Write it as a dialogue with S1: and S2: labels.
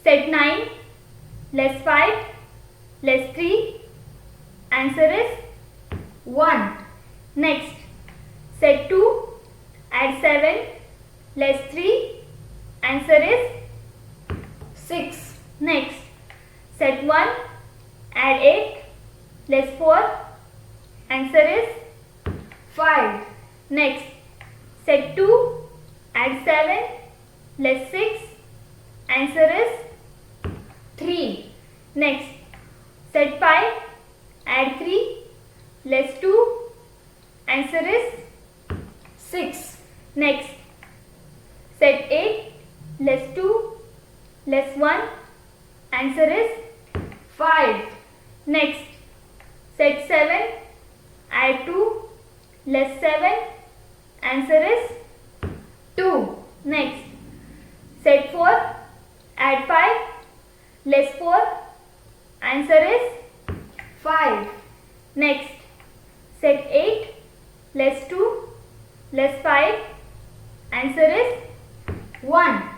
S1: Set 9 less 5 less 3. Answer is 1. Next, set 2 add 7 less 3. Answer is 6. Next, set 1 add 8 less 4. Answer is 5. Next, set 2 add 7 less 6. Answer is 3. Next, set 5 add 3 less 2. Answer is 6. Next, set 8 less 2 less 1. Answer is 5. Next, set 7 add 2 less 7. Answer is 2. Next, set 4 add 5 less 4. Answer is 5. Next, set 8 less 2 less 5. Answer is 1.